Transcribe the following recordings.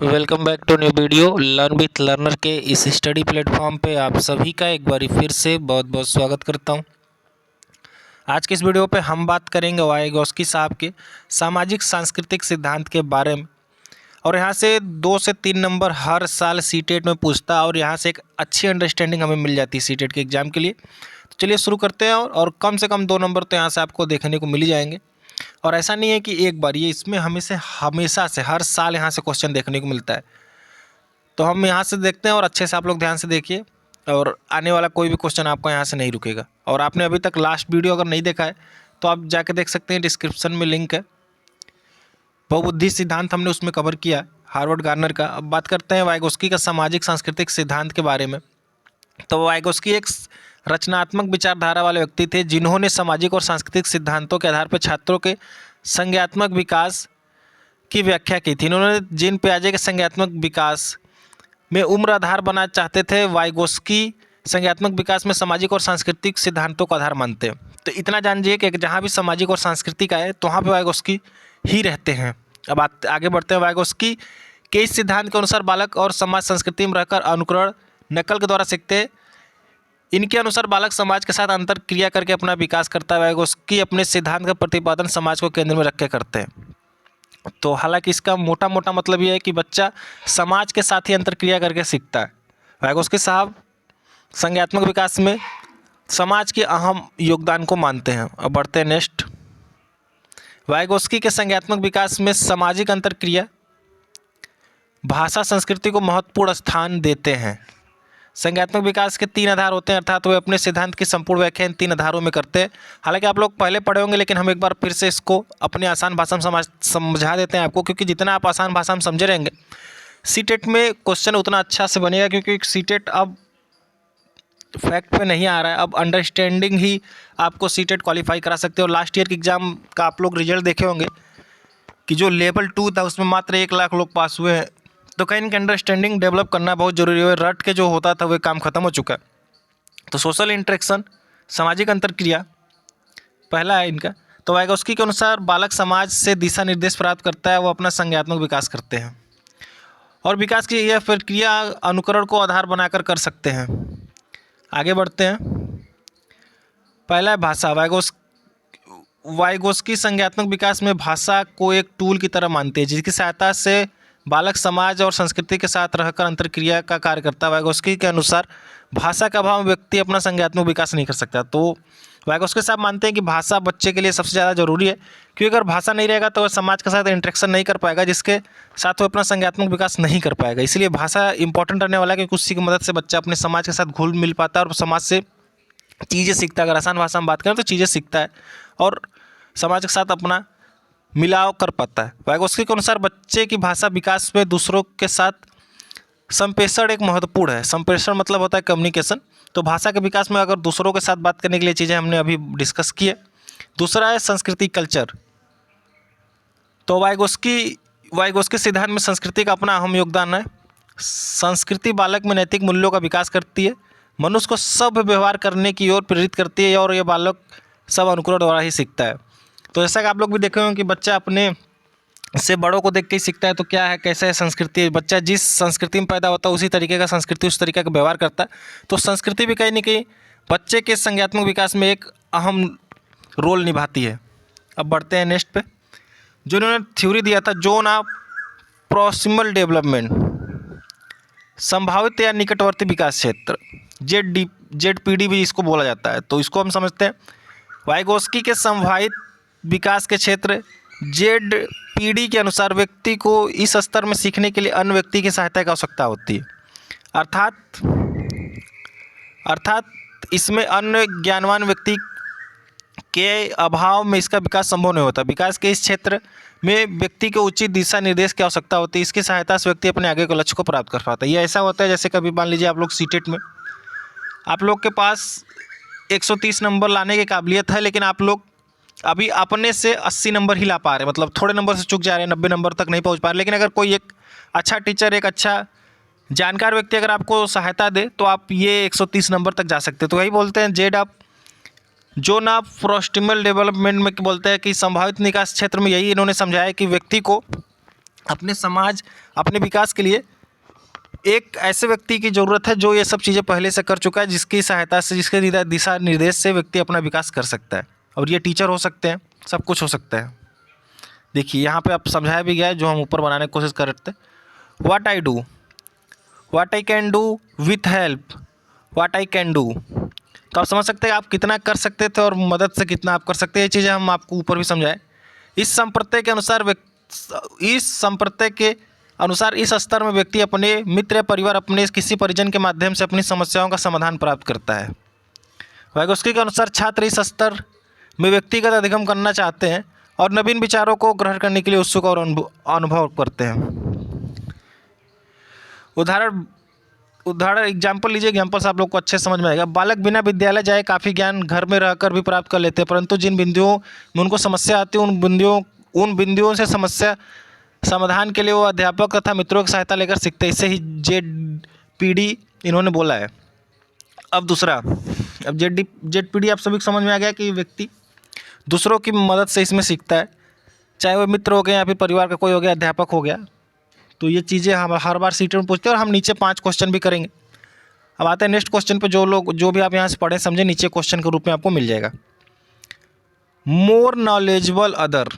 Welcome back to new video learn with learner के इस study platform पे आप सभी का एक बार फिर से बहुत बहुत स्वागत करता हूं। आज के इस वीडियो पे हम बात करेंगे वाइगोस्की साहब के सामाजिक सांस्कृतिक सिद्धांत के बारे में। और यहाँ से 2 से 3 नंबर हर साल सीटेट में पूछता है और यहाँ से एक अच्छी अंडरस्टैंडिंग हमें मिल जाती है सीटेट के एग्ज़ाम के लिए। तो चलिए शुरू करते हैं और कम से कम 2 नंबर तो यहाँ से आपको देखने को मिल ही जाएंगे। और ऐसा नहीं है कि एक बार, ये इसमें हमेशा से हर साल यहाँ से क्वेश्चन देखने को मिलता है। तो हम यहाँ से देखते हैं और अच्छे से आप लोग ध्यान से देखिए और आने वाला कोई भी क्वेश्चन आपका यहाँ से नहीं रुकेगा। और आपने अभी तक लास्ट वीडियो अगर नहीं देखा है तो आप जाके देख सकते हैं, डिस्क्रिप्शन में लिंक है। बहुबुद्धि सिद्धांत हमने उसमें कवर किया हार्वर्ड गार्नर का। अब बात करते हैं वाइगोस्की का सामाजिक सांस्कृतिक सिद्धांत के बारे में। तो वाइगोस्की एक रचनात्मक विचारधारा वाले व्यक्ति थे जिन्होंने सामाजिक और सांस्कृतिक सिद्धांतों के आधार पर छात्रों के संज्ञानात्मक विकास की व्याख्या की थी। इन्होंने जीन पियाजे के संज्ञानात्मक विकास में उम्र आधार बनाना चाहते थे। वाइगोस्की संज्ञानात्मक विकास में सामाजिक और सांस्कृतिक सिद्धांतों को आधार मानते हैं। तो इतना जानिए कि जहाँ भी सामाजिक और सांस्कृतिक आए तो वहाँ पे वाइगोस्की ही रहते हैं। अब आगे बढ़ते हैं। वाइगोस्की के इस सिद्धांत के अनुसार बालक और समाज संस्कृति में रहकर अनुकरण नकल के द्वारा सीखते हैं। इनके अनुसार बालक समाज के साथ अंतर क्रिया करके अपना विकास करता है। वाइगोस्की अपने सिद्धांत का प्रतिपादन समाज को केंद्र में रख के करते हैं। तो हालांकि इसका मोटा मोटा मतलब ये है कि बच्चा समाज के साथ ही अंतर क्रिया करके सीखता है। वाइगोस्की साहब संज्ञानात्मक विकास में समाज के अहम योगदान को मानते हैं। अब बढ़ते हैं नेक्स्ट। वाइगोस्की के संज्ञानात्मक विकास में सामाजिक अंतर क्रिया, भाषा, संस्कृति को महत्वपूर्ण स्थान देते हैं। संज्ञानात्मक विकास के 3 आधार होते हैं, अर्थात वे अपने सिद्धांत की संपूर्ण व्याख्या इन 3 आधारों में करते हैं। हालांकि आप लोग पहले पढ़े होंगे, लेकिन हम एक बार फिर से इसको अपने आसान भाषा में समझा देते हैं आपको, क्योंकि जितना आप आसान भाषा में समझे रहेंगे सीटेट में क्वेश्चन उतना अच्छा से बनेगा। क्योंकि सीटेट अब फैक्ट पे नहीं आ रहा है, अब अंडरस्टैंडिंग ही आपको सीटेट क्वालिफाई करा सकते हो। लास्ट ईयर के एग्ज़ाम का आप लोग रिजल्ट देखे होंगे कि जो लेवल 2 था उसमें मात्र 1 लाख लोग पास हुए हैं। तो कहीं इनकी अंडरस्टैंडिंग डेवलप करना बहुत ज़रूरी है। रट के जो होता था वो काम ख़त्म हो चुका है। तो सोशल इंटरेक्शन, सामाजिक अंतरक्रिया पहला है इनका। तो वाइगोस्की के अनुसार बालक समाज से दिशा निर्देश प्राप्त करता है, वो अपना संज्ञानात्मक विकास करते हैं और विकास की यह प्रक्रिया अनुकरण को आधार बनाकर कर सकते हैं। आगे बढ़ते हैं। पहला है भाषा। वाइगोस्की संज्ञानात्मक विकास में भाषा को एक टूल की तरह मानते हैं जिसकी सहायता से बालक समाज और संस्कृति के साथ रहकर अंतरक्रिया का कार्य करता है। वाइगोस्की के अनुसार भाषा का अभाव में व्यक्ति अपना संज्ञानात्मक विकास नहीं कर सकता। तो वाइगोस्की साहब मानते हैं कि भाषा बच्चे के लिए सबसे ज़्यादा जरूरी है, क्योंकि अगर भाषा नहीं रहेगा तो वह समाज के साथ इंटरेक्शन नहीं कर पाएगा, जिसके साथ वो अपना संज्ञानात्मक विकास नहीं कर पाएगा। इसलिए भाषा इंपॉर्टेंट रहने वाला है, क्योंकि उसी की मदद से बच्चा अपने समाज के साथ घुल मिल पाता है और समाज से चीज़ें सीखता है। अगर आसान भाषा में बात करें तो चीज़ें सीखता है और समाज के साथ अपना मिलाव कर पाता है। वाइगोस्की के अनुसार बच्चे की भाषा विकास में दूसरों के साथ संप्रेषण एक महत्वपूर्ण है। संप्रेषण मतलब होता है कम्युनिकेशन। तो भाषा के विकास में अगर दूसरों के साथ बात करने के लिए चीज़ें हमने अभी डिस्कस की है। दूसरा है संस्कृति, कल्चर। तो वाइगोस्की सिद्धांत में संस्कृति का अपना अहम योगदान है। संस्कृति बालक में नैतिक मूल्यों का विकास करती है, मनुष्य को सभ्य व्यवहार करने की ओर प्रेरित करती है और यह बालक सब अनुकरण द्वारा ही सीखता है। तो जैसा कि आप लोग भी देखे होंगे कि बच्चा अपने से बड़ों को देख के ही सीखता है। तो क्या है, कैसे है संस्कृति, बच्चा जिस संस्कृति में पैदा होता है उसी तरीके का संस्कृति उस तरीके का व्यवहार करता है। तो संस्कृति भी कहीं ना कहीं बच्चे के संज्ञानात्मक विकास में एक अहम रोल निभाती है। अब बढ़ते हैं नेक्स्ट पे। जो इन्होंने थ्योरी दिया था, जोन ऑफ प्रॉक्सिमल डेवलपमेंट, संभावित या निकटवर्ती विकास क्षेत्र, ZPD भी इसको बोला जाता है। तो इसको हम समझते हैं। वाइगोस्की के संभावित विकास के क्षेत्र ZPD के अनुसार व्यक्ति को इस स्तर में सीखने के लिए अन्य व्यक्ति की सहायता की आवश्यकता होती है। अर्थात इसमें अन्य ज्ञानवान व्यक्ति के अभाव में इसका विकास संभव नहीं होता। विकास के इस क्षेत्र में व्यक्ति को उचित दिशा निर्देश की आवश्यकता होती है। इसकी सहायता से व्यक्ति अपने आगे के लक्ष्य को प्राप्त कर पाता है। ये ऐसा होता है जैसे कभी मान लीजिए आप लोग सीटेट में आप लोग के पास 130 नंबर लाने की काबिलियत है, लेकिन आप लोग अभी अपने से 80 नंबर ही ला पा रहे हैं, मतलब थोड़े नंबर से चूक जा रहे हैं, 90 नंबर तक नहीं पहुंच पा रहे। लेकिन अगर कोई एक अच्छा टीचर, एक अच्छा जानकार व्यक्ति अगर आपको सहायता दे तो आप ये 130 नंबर तक जा सकते हैं। तो वही बोलते हैं जोन ऑफ प्रॉक्सिमल डेवलपमेंट में बोलते हैं कि संभावित निकास क्षेत्र में यही इन्होंने समझाया कि व्यक्ति को अपने समाज, अपने विकास के लिए एक ऐसे व्यक्ति की ज़रूरत है जो ये सब चीज़ें पहले से कर चुका है, जिसकी सहायता से, जिसके दिशा निर्देश से व्यक्ति अपना विकास कर सकता है। और ये टीचर हो सकते हैं, सब कुछ हो सकता है। देखिए यहाँ पे आप समझाया भी गया है जो हम ऊपर बनाने की कोशिश कर रहे थे। What I do, what I can do with help, what I can do. तो आप समझ सकते हैं आप कितना कर सकते थे और मदद से कितना आप कर सकते हैं। ये चीज़ें हम आपको ऊपर भी समझाए। इस संप्रत्यय के अनुसार इस स्तर में व्यक्ति अपने मित्र या परिवार, अपने किसी परिजन के माध्यम से अपनी समस्याओं का समाधान प्राप्त करता है। वाइगोस्की के अनुसार छात्र इस स्तर में व्यक्तिगत अधिगम करना चाहते हैं और नवीन विचारों को ग्रहण करने के लिए उत्सुक और अनुभव करते हैं। उदाहरण एग्जाम्पल लीजिए। एग्जाम्पल से आप लोग को अच्छे समझ में आएगा। बालक बिना विद्यालय जाए काफ़ी ज्ञान घर में रहकर भी प्राप्त कर लेते हैं, परंतु जिन बिंदुओं में उनको समस्या आती है उन बिंदुओं से समस्या समाधान के लिए वो अध्यापक तथा मित्रों की सहायता लेकर सीखते हैं। इसे ही ZPD इन्होंने बोला है। अब दूसरा, अब ZPD आप सभी को समझ में आ गया कि व्यक्ति दूसरों की मदद से इसमें सीखता है, चाहे वो मित्र हो गए या फिर परिवार का कोई हो गया, अध्यापक हो गया। तो ये चीज़ें हम हर बार सीट में पूछते हैं और हम नीचे 5 क्वेश्चन भी करेंगे। अब आते हैं नेक्स्ट क्वेश्चन पे। जो भी आप यहाँ से पढ़े समझे नीचे क्वेश्चन के रूप में आपको मिल जाएगा। More knowledgeable other,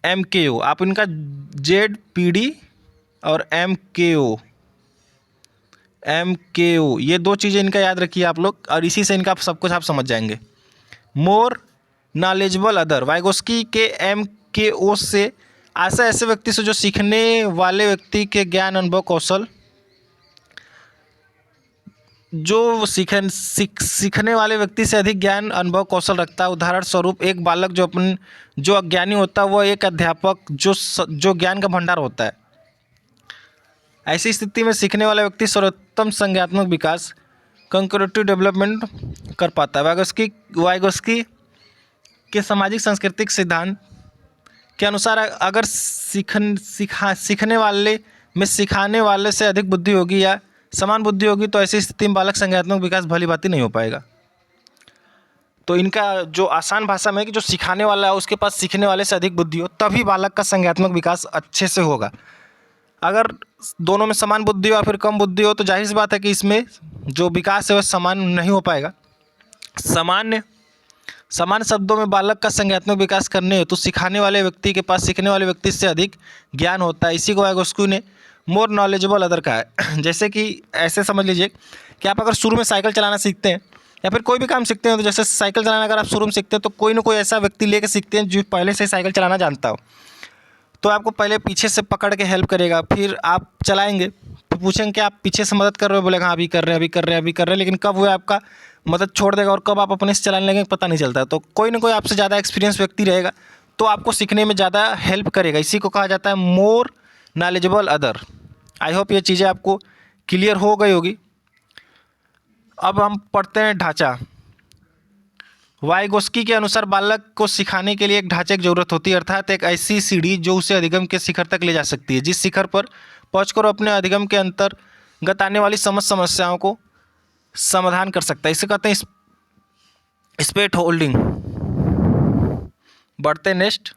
MKO। आप इनका ZPD और MKO ये 2 चीज़ें इनका याद रखिए आप लोग, और इसी से इनका सब कुछ आप समझ जाएंगे। मोर नॉलेजेबल अदर, वाइगोस्की के MKO से ऐसे व्यक्ति से जो सीखने वाले व्यक्ति के ज्ञान, अनुभव, कौशल, जो सीखने वाले व्यक्ति से अधिक ज्ञान, अनुभव, कौशल रखता है। उदाहरण स्वरूप एक बालक जो अज्ञानी होता है वह एक अध्यापक जो ज्ञान का भंडार होता है। ऐसी स्थिति में सीखने वाला व्यक्ति सर्वोत्तम संज्ञानात्मक विकास, कंक्रीटिव डेवलपमेंट कर पाता है। वाइगोस्की के सामाजिक सांस्कृतिक सिद्धांत के अनुसार अगर सीखने वाले में सिखाने वाले से अधिक बुद्धि होगी या समान बुद्धि होगी तो ऐसी स्थिति में बालक संज्ञानात्मक विकास भली भांति नहीं हो पाएगा। तो इनका जो आसान भाषा में है कि जो सिखाने वाला है उसके पास सीखने वाले से अधिक बुद्धि हो, तभी बालक का संज्ञानात्मक विकास अच्छे से होगा। अगर दोनों में समान बुद्धि हो या फिर कम बुद्धि हो तो जाहिर सी बात है कि इसमें जो विकास है वह समान नहीं हो पाएगा। समान शब्दों में बालक का संज्ञानात्मक विकास करने हेतु सिखाने वाले व्यक्ति के पास सीखने वाले व्यक्ति से अधिक ज्ञान होता है। इसी को वाइगोस्की ने मोर नॉलेजेबल अदर कहा है। जैसे कि ऐसे समझ लीजिए कि आप अगर शुरू में साइकिल चलाना सीखते हैं या फिर कोई भी काम सीखते हैं, तो जैसे साइकिल चलाना अगर आप शुरू में सीखते हैं तो कोई ना कोई ऐसा व्यक्ति लेकर सीखते हैं जो पहले से साइकिल चलाना जानता हो। तो आपको पहले पीछे से पकड़ के हेल्प करेगा, फिर आप चलाएंगे, फिर पूछेंगे कि आप पीछे से मदद कर रहे हो, बोलेगा हाँ अभी कर रहे हैं, लेकिन कब वो आपका मदद छोड़ देगा और कब आप अपने से चलाने लगेंगे पता नहीं चलता। तो कोई ना कोई आपसे ज़्यादा एक्सपीरियंस व्यक्ति रहेगा तो आपको सीखने में ज़्यादा हेल्प करेगा। इसी को कहा जाता है more knowledgeable other. I hope ये चीज़ें आपको क्लियर हो गई होगी। अब हम पढ़ते हैं ढांचा। वाइगोस्की के अनुसार बालक को सिखाने के लिए एक ढांचे की जरूरत होती है, अर्थात एक ऐसी सीढ़ी जो उसे अधिगम के शिखर तक ले जा सकती है, जिस शिखर पर पहुंचकर अपने अधिगम के अंतर्गत आने वाली समस्याओं को समाधान कर सकता है। इसे कहते हैं स्पेट होल्डिंग। बढ़ते नेक्स्ट,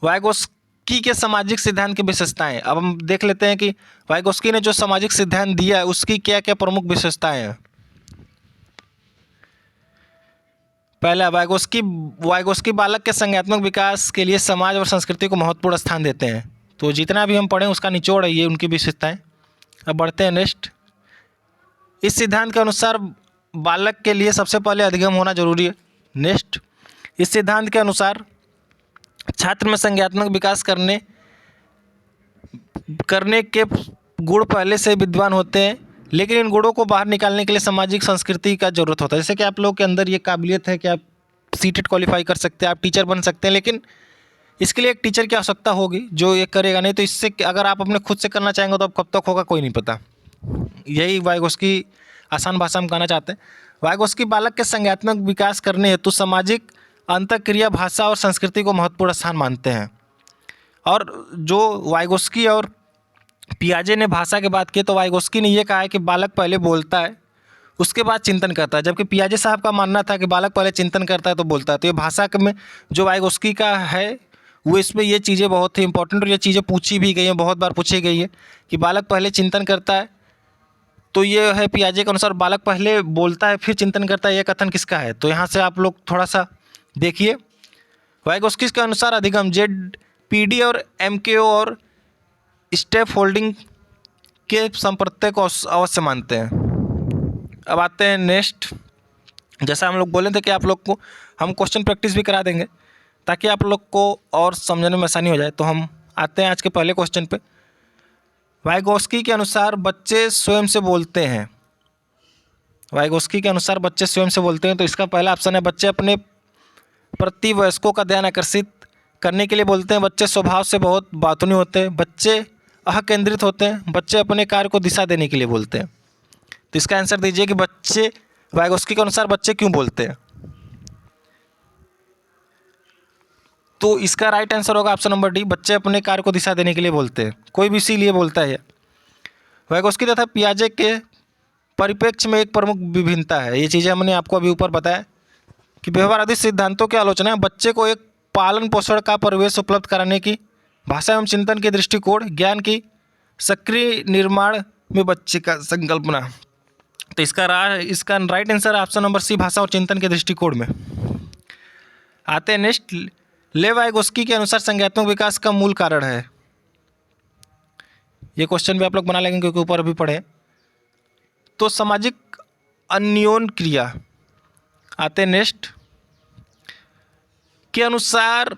वाइगोस्की के सामाजिक सिद्धांत की विशेषताएं। अब हम देख लेते हैं कि वाइगोस्की ने जो सामाजिक सिद्धांत दिया है उसकी क्या क्या प्रमुख विशेषताएं हैं। पहला, वाइगोस्की बालक के संज्ञानात्मक विकास के लिए समाज और संस्कृति को महत्वपूर्ण स्थान देते हैं। तो जितना भी हम पढ़ें उसका निचोड़ है ये उनकी विशेषताएं। अब बढ़ते हैं नेक्स्ट। इस सिद्धांत के अनुसार बालक के लिए सबसे पहले अधिगम होना जरूरी है। नेक्स्ट, इस सिद्धांत के अनुसार छात्र में संज्ञानात्मक विकास करने के गुण पहले से विद्वान होते हैं, लेकिन इन गुणों को बाहर निकालने के लिए सामाजिक संस्कृति का जरूरत होता है। जैसे कि आप लोगों के अंदर ये काबिलियत है कि आप सीटेट क्वालिफाई कर सकते हैं, आप टीचर बन सकते हैं, लेकिन इसके लिए एक टीचर की आवश्यकता होगी जो ये करेगा। नहीं तो इससे अगर आप अपने खुद से करना चाहेंगे तो अब कब तक होगा कोई नहीं पता। यही वाइगोस्की आसान भाषा में कहना चाहते हैं। वाइगोस्की बालक के संज्ञानात्मक विकास करने हेतु सामाजिक अंतःक्रिया, भाषा और संस्कृति को महत्वपूर्ण स्थान मानते हैं। और जो वाइगोस्की और पियाजे ने भाषा की बात की तो वाइगोस्की ने यह कहा है कि बालक पहले बोलता है उसके बाद चिंतन करता है, जबकि पियाजे साहब का मानना था कि बालक पहले चिंतन करता है तो बोलता है। तो ये भाषा में जो वाइगोस्की का है वो इसमें ये चीज़ें बहुत ही इंपॉर्टेंट और ये चीज़ें पूछी भी गई हैं, बहुत बार पूछी गई है कि बालक पहले चिंतन करता है, तो ये है पियाजे के अनुसार बालक पहले बोलता है फिर चिंतन करता है, ये कथन किसका है? तो यहाँ से आप लोग थोड़ा सा देखिए। वाइगोस्की के अनुसार अधिगम जेडपीडी और एमकेओ और स्टेप होल्डिंग के संप्रत्यय को अवश्य मानते हैं। अब आते हैं नेक्स्ट। जैसा हम लोग बोले थे कि आप लोग को हम क्वेश्चन प्रैक्टिस भी करा देंगे ताकि आप लोग को और समझने में आसानी हो जाए। तो हम आते हैं आज के पहले क्वेश्चन पे। वाइगोस्की के अनुसार बच्चे स्वयं से बोलते हैं। वाइगोस्की के अनुसार बच्चे स्वयं से बोलते हैं, तो इसका पहला ऑप्शन है बच्चे अपने प्रति वयस्कों का ध्यान आकर्षित करने के लिए बोलते हैं, बच्चे स्वभाव से बहुत बातूनी होते हैं, बच्चे अकेंद्रित होते हैं, बच्चे अपने कार्य को दिशा देने के लिए बोलते हैं। तो इसका आंसर दीजिए कि बच्चे वाइगोस्की के अनुसार बच्चे क्यों बोलते हैं। तो इसका राइट आंसर होगा ऑप्शन नंबर डी, बच्चे अपने कार्य को दिशा देने के लिए बोलते हैं। कोई भी इसीलिए बोलता है। वाइगोस्की तथा पियाजे के परिप्रेक्ष्य में एक प्रमुख विभिन्नता है, ये चीज़ें हमने आपको अभी ऊपर बताया कि व्यवहार सिद्धांतों की आलोचना है बच्चे को एक पालन पोषण का परिवेश उपलब्ध कराने की, भाषा एवं चिंतन के दृष्टिकोण, ज्ञान की सक्रिय निर्माण में बच्चे का संकल्पना। तो इसका right answer option number C, भाषा और चिंतन के दृष्टिकोण में। आते हैं नेक्स्ट। लेव वाइगोस्की के अनुसार संज्ञानात्मक विकास का मूल कारण है। ये क्वेश्चन भी आप लोग बना लेंगे क्योंकि ऊपर अभी पढ़े। तो सामाजिक अन्योन क्रिया। आते हैं नेक्स्ट। के अनुसार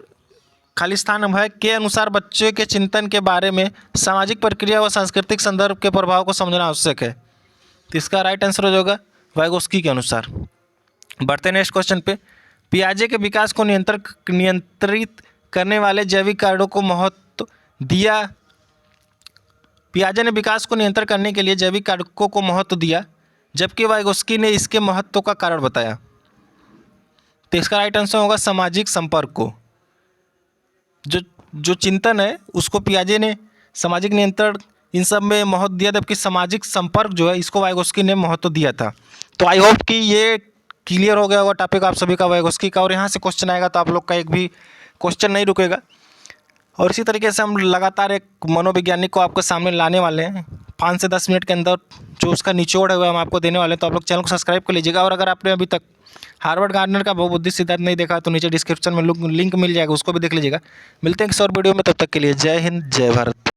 खाली स्थान है के अनुसार बच्चे के चिंतन के बारे में सामाजिक प्रक्रिया व सांस्कृतिक संदर्भ के प्रभाव को समझना आवश्यक है। तो इसका राइट आंसर हो जाएगा वाइगोस्की के अनुसार। बढ़ते नेक्स्ट क्वेश्चन पे। पियाजे के विकास को नियंत्रित करने वाले जैविक कारकों को महत्व दिया। पियाजे ने विकास को नियंत्रित करने के लिए जैविक कारकों को महत्व दिया, जबकि वाइगोस्की ने इसके महत्व का कारण बताया। तो इसका राइट आंसर होगा सामाजिक संपर्क को। जो चिंतन है उसको पियाजे ने सामाजिक नियंत्रण इन सब में महत्व दिया, जबकि सामाजिक संपर्क जो है इसको वाइगोस्की ने महत्व दिया था। तो आई होप कि ये क्लियर हो गया होगा टॉपिक आप सभी का वाइगोस्की का, और यहाँ से क्वेश्चन आएगा तो आप लोग का एक भी क्वेश्चन नहीं रुकेगा। और इसी तरीके से हम लगातार एक मनोवैज्ञानिक को आपके सामने लाने वाले हैं 5 से 10 मिनट के अंदर, जो उसका निचोड़ है वो हम आपको देने वाले हैं। तो आप लोग चैनल को सब्सक्राइब कर लीजिएगा। और अगर आपने अभी तक हार्वर्ड गार्डनर का बहुबुद्धि सिद्धांत नहीं देखा तो नीचे डिस्क्रिप्शन में लिंक मिल जाएगा, उसको भी देख लीजिएगा। मिलते हैं किसी और वीडियो में, तब तक के लिए जय हिंद जय भारत।